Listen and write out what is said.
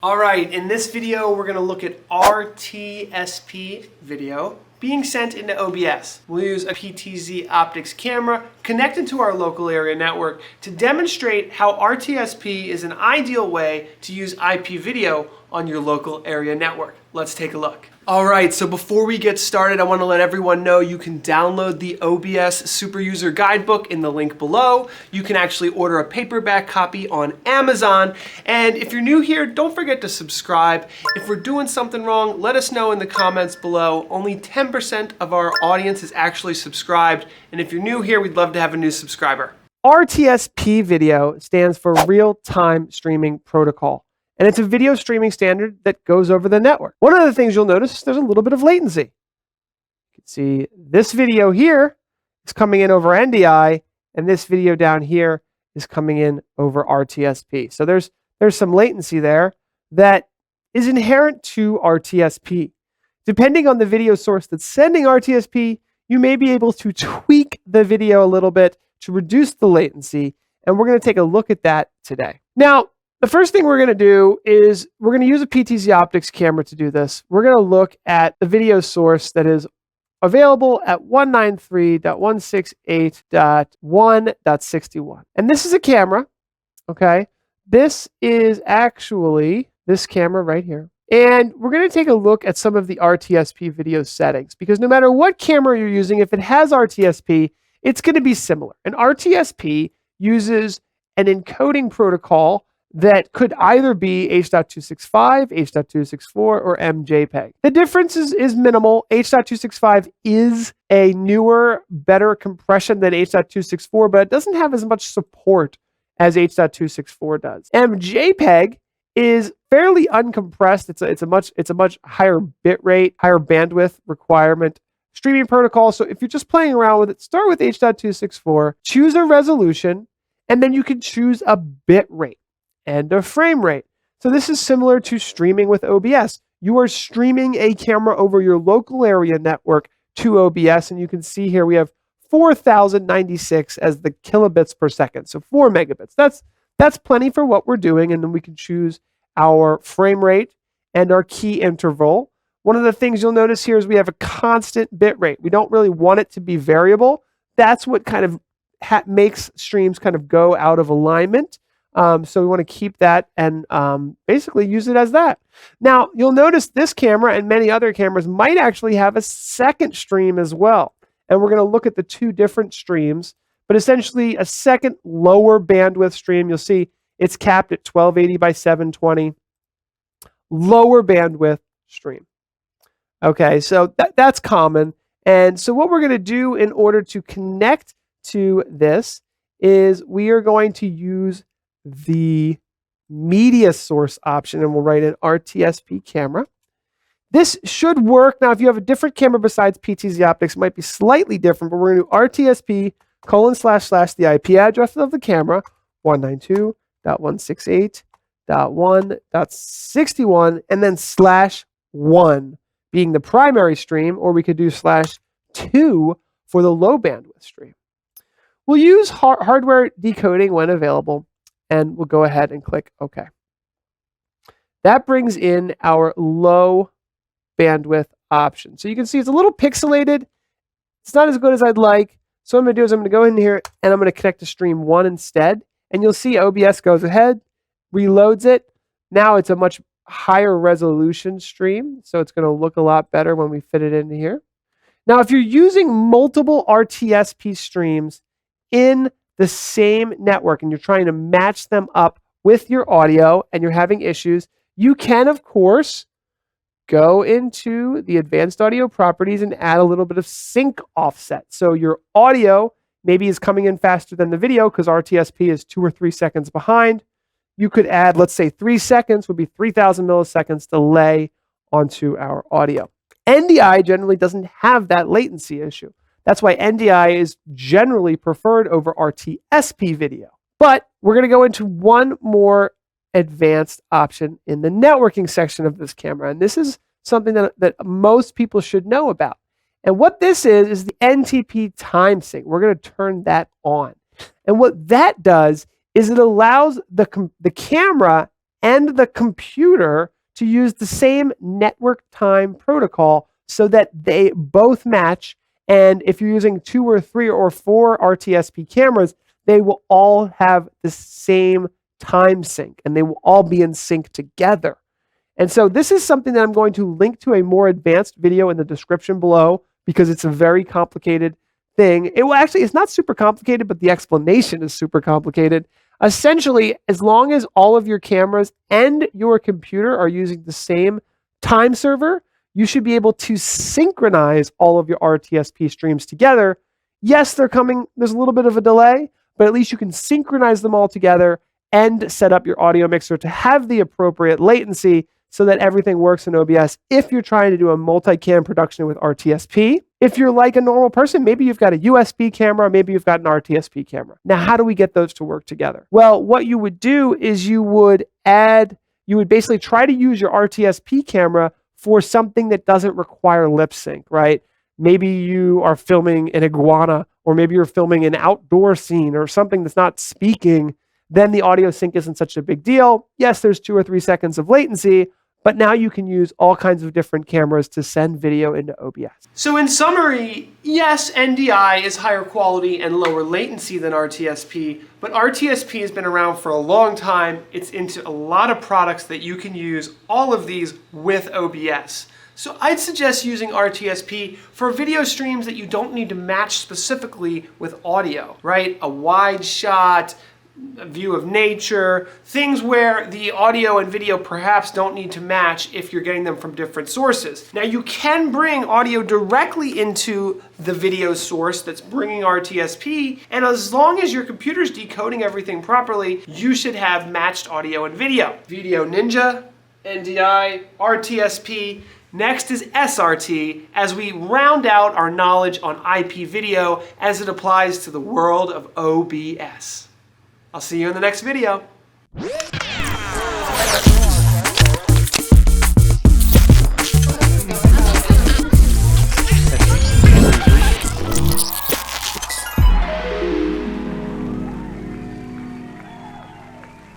All right, in this video, we're gonna look at RTSP video being sent into OBS. We'll use a PTZ optics camera connected to our local area network to demonstrate how RTSP is an ideal way to use IP video on your local area network. Let's take a look. All right, so before we get started, I want to let everyone know you can download the OBS Superuser Guidebook in the link below. You can actually order a paperback copy on Amazon. And if you're new here, don't forget to subscribe. If we're doing something wrong, let us know in the comments below. Only 10% of our audience is actually subscribed. And if you're new here, we'd love to have a new subscriber. RTSP video stands for Real-Time Streaming Protocol. And it's a video streaming standard that goes over the network. One of the things you'll notice is there's a little bit of latency. You can see this video here is coming in over NDI, and this video down here is coming in over RTSP. So there's some latency there that is inherent to RTSP. Depending on the video source that's sending RTSP, you may be able to tweak the video a little bit to reduce the latency, and we're going to take a look at that today. Now, the first thing we're going to do is we're going to use a PTZ optics camera to do this. We're going to look at the video source that is available at 193.168.1.61. And this is a camera, okay? This is actually this camera right here. And we're going to take a look at some of the RTSP video settings, because no matter what camera you're using, if it has RTSP, it's going to be similar. And RTSP uses an encoding protocol that could either be H.265, H.264, or MJPEG. The difference is minimal. H.265 is a newer, better compression than H.264, but it doesn't have as much support as H.264 does. MJPEG is fairly uncompressed. It's a much higher bit rate, higher bandwidth requirement streaming protocol. So if you're just playing around with it, start with H.264, choose a resolution, and then you can choose a bit rate and a frame rate. So this is similar to streaming with OBS. You are streaming a camera over your local area network to OBS, and you can see here we have 4,096 as the kilobits per second, so 4 megabits. That's plenty for what we're doing, and then we can choose our frame rate and our key interval. One of the things you'll notice here is we have a constant bit rate. We don't really want it to be variable. That's what kind of makes streams kind of go out of alignment. So we want to keep that and basically use it as that. Now, you'll notice this camera and many other cameras might actually have a second stream as well. And we're going to look at the two different streams, but essentially a second lower bandwidth stream. You'll see it's capped at 1280 by 720. Lower bandwidth stream. Okay, so that's common. And so what we're going to do in order to connect to this is we are going to use the media source option, and we'll write an RTSP camera. This should work. Now, if you have a different camera besides PTZ optics, it might be slightly different, but we're going to do RTSP : the IP address of the camera, 192.168.1.61, and then /1 being the primary stream, or we could do /2 for the low bandwidth stream. We'll use hardware decoding when available, and we'll go ahead and click OK. That brings in our low bandwidth option. So you can see it's a little pixelated. It's not as good as I'd like. So what I'm going to do is I'm going to go in here and I'm going to connect to stream 1 instead. And you'll see OBS goes ahead, reloads it. Now it's a much higher resolution stream. So it's going to look a lot better when we fit it into here. Now, if you're using multiple RTSP streams in the same network and you're trying to match them up with your audio and you're having issues, you can, of course, go into the advanced audio properties and add a little bit of sync offset. So your audio maybe is coming in faster than the video because RTSP is 2 or 3 seconds behind. You could add, let's say 3 seconds would be 3,000 milliseconds delay onto our audio. NDI generally doesn't have that latency issue. That's why NDI is generally preferred over RTSP video. But we're going to go into one more advanced option in the networking section of this camera. And this is something that most people should know about. And what this is the NTP time sync. We're going to turn that on. And what that does is it allows the camera and the computer to use the same network time protocol so that they both match. And if you're using 2 or 3 or 4 RTSP cameras, they will all have the same time sync and they will all be in sync together. And so this is something that I'm going to link to a more advanced video in the description below because it's a very complicated thing. It's not super complicated, but the explanation is super complicated. Essentially, as long as all of your cameras and your computer are using the same time server, you should be able to synchronize all of your RTSP streams together. Yes, there's a little bit of a delay, but at least you can synchronize them all together and set up your audio mixer to have the appropriate latency so that everything works in OBS if you're trying to do a multi-cam production with RTSP. If you're like a normal person, maybe you've got a USB camera, maybe you've got an RTSP camera. Now, how do we get those to work together? Well, what you would do is you would basically try to use your RTSP camera for something that doesn't require lip sync, right? Maybe you are filming an iguana, or maybe you're filming an outdoor scene or something that's not speaking, then the audio sync isn't such a big deal. Yes, there's 2 or 3 seconds of latency, but now you can use all kinds of different cameras to send video into OBS. So in summary, yes, NDI is higher quality and lower latency than RTSP, but RTSP has been around for a long time. It's into a lot of products that you can use all of these with OBS. So I'd suggest using RTSP for video streams that you don't need to match specifically with audio, right? A wide shot, a view of nature, things where the audio and video perhaps don't need to match if you're getting them from different sources. Now you can bring audio directly into the video source that's bringing RTSP, and as long as your computer's decoding everything properly, you should have matched audio and video. Video Ninja, NDI, RTSP. Next is SRT as we round out our knowledge on IP video as it applies to the world of OBS. I'll see you in the next video.